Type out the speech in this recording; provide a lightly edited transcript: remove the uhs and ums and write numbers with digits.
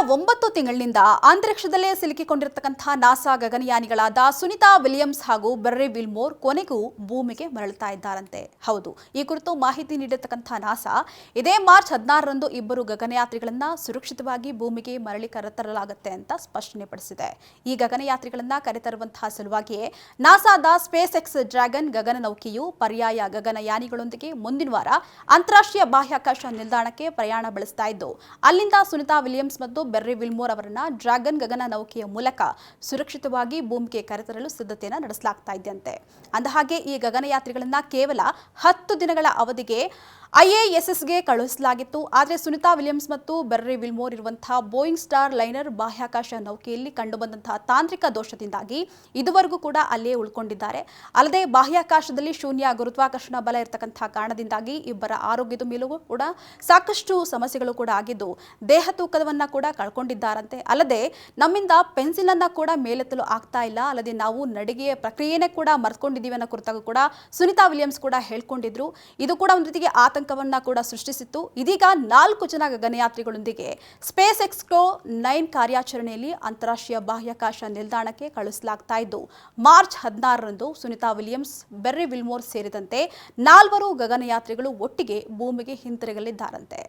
9 ತಿಂಗಳಿನಿಂದ ಅಂತರಿಕ್ಷದಲ್ಲೇ ಸಿಲುಕಿಕೊಂಡಿರತಕ್ಕಂತಹ NASA ಗಗನಯಾನಿಗಳಾದ Sunita Williams ಹಾಗೂ berry Wilmore ಕೊನೆಗೂ ಭೂಮಿಗೆ ಮರಳುತ್ತಾ ಇದ್ದಾರಂತೆ. ಹೌದು, ಈ ಕುರಿತು ಮಾಹಿತಿ ನೀಡಿರತಕ್ಕಂತಹ ನಾಸಾ ಇದೇ ಮಾರ್ಚ್ 16ರಂದು ಇಬ್ಬರು ಗಗನಯಾತ್ರಿಗಳನ್ನ ಸುರಕ್ಷಿತವಾಗಿ ಭೂಮಿಗೆ ಮರಳಿ ಕರೆತರಲಾಗುತ್ತೆ ಅಂತ ಸ್ಪಷ್ಟನೆ ಪಡಿಸಿದೆ. ಈ ಗಗನಯಾತ್ರಿಗಳನ್ನ ಕರೆತರುವಂತಹ ಸಲುವಾಗಿಯೇ ನಾಸಾದ ಸ್ಪೇಸ್ ಎಕ್ಸ್ ಡ್ರ್ಯಾಗನ್ ಗಗನನೌಕೆಯು ಪರ್ಯಾಯ ಗಗನಯಾನಿಗಳೊಂದಿಗೆ ಮುಂದಿನ ವಾರ ಅಂತಾರಾಷ್ಟ್ರೀಯ ಬಾಹ್ಯಾಕಾಶ ನಿಲ್ದಾಣಕ್ಕೆ ಪ್ರಯಾಣ ಬೆಳೆಸ್ತಾ ಇದ್ದು, ಅಲ್ಲಿಂದ ಸುನಿತಾ ವಿಲಿಯಮ್ಸ್ ಮತ್ತು ಬೆರ್ರಿ ವಿಲ್ಮೋರ್ ಅವರನ್ನ ಡ್ರ್ಯಾಗನ್ ಗಗನ ನೌಕೆಯ ಮೂಲಕ ಸುರಕ್ಷಿತವಾಗಿ ಭೂಮಿಗೆ ಕರೆತರಲು ಸಿದ್ಧತೆಯನ್ನು ನಡೆಸಲಾಗ್ತಾ ಇದೆಯಂತೆ. ಅಂದಹಾಗೆ ಈ ಗಗನಯಾತ್ರಿಗಳನ್ನ ಕೇವಲ 10 ದಿನಗಳ ಅವಧಿಗೆ IISSಗೆ ಕಳುಹಿಸಲಾಗಿತ್ತು. ಆದರೆ ಸುನಿತಾ ವಿಲಿಯಮ್ಸ್ ಮತ್ತು ಬೆರ್ರಿ ವಿಲ್ಮೋರ್ ಇರುವಂತಹ ಬೋಯಿಂಗ್ ಸ್ಟಾರ್ ಲೈನರ್ ಬಾಹ್ಯಾಕಾಶ ನೌಕೆಯಲ್ಲಿ ಕಂಡುಬಂದಂತಹ ತಾಂತ್ರಿಕ ದೋಷದಿಂದಾಗಿ ಇದುವರೆಗೂ ಕೂಡ ಅಲ್ಲೇ ಉಳ್ಕೊಂಡಿದ್ದಾರೆ. ಅಲ್ಲದೆ ಬಾಹ್ಯಾಕಾಶದಲ್ಲಿ ಶೂನ್ಯ ಗುರುತ್ವಾಕರ್ಷಣ ಬಲ ಇರತಕ್ಕಂತಹ ಕಾರಣದಿಂದಾಗಿ ಇಬ್ಬರ ಆರೋಗ್ಯದ ಮೇಲೂ ಕೂಡ ಸಾಕಷ್ಟು ಸಮಸ್ಯೆಗಳು ಕೂಡ ಆಗಿದ್ದು, ದೇಹ ತೂಕವನ್ನ ಕೂಡ ಕಳ್ಕೊಂಡಿದ್ದಾರಂತೆ. ಅಲ್ಲದೆ ನಮ್ಮಿಂದ ಪೆನ್ಸಿಲ್ ಅನ್ನ ಕೂಡ ಮೇಲೆತ್ತಲು ಆಗ್ತಾ ಇಲ್ಲ, ಅಲ್ಲದೆ ನಾವು ನಡಿಗೆಯ ಪ್ರಕ್ರಿಯೆನೇ ಕೂಡ ಮರ್ತ್ಕೊಂಡಿದ್ದೀವಿ ಅನ್ನೋ ಕುರಿತಾಗೂ ಕೂಡ ಸುನಿತಾ ವಿಲಿಯಮ್ಸ್ ಕೂಡ ಹೇಳ್ಕೊಂಡಿದ್ರು. ಇದು ಕೂಡ ಒಂದು ರೀತಿಗೆ ಆತಂಕವನ್ನ ಕೂಡ ಸೃಷ್ಟಿಸಿತ್ತು. ಇದೀಗ 4 ಜನ ಗಗನಯಾತ್ರಿಗಳೊಂದಿಗೆ ಸ್ಪೇಸ್ ಎಕ್ಸ್ಪ್ಲೋ 9 ಕಾರ್ಯಾಚರಣೆಯಲ್ಲಿ ಅಂತಾರಾಷ್ಟ್ರೀಯ ಬಾಹ್ಯಾಕಾಶ ನಿಲ್ದಾಣಕ್ಕೆ ಕಳುಹಿಸಲಾಗ್ತಾ ಇದ್ದು, ಮಾರ್ಚ್ 16ರಂದು ಸುನಿತಾ ವಿಲಿಯಮ್ಸ್, ಬೆರ್ರಿ ವಿಲ್ಮೋರ್ ಸೇರಿದಂತೆ 4 ಗಗನಯಾತ್ರಿಗಳು ಒಟ್ಟಿಗೆ ಭೂಮಿಗೆ ಹಿಂತಿರುಗಲಿದ್ದಾರಂತೆ.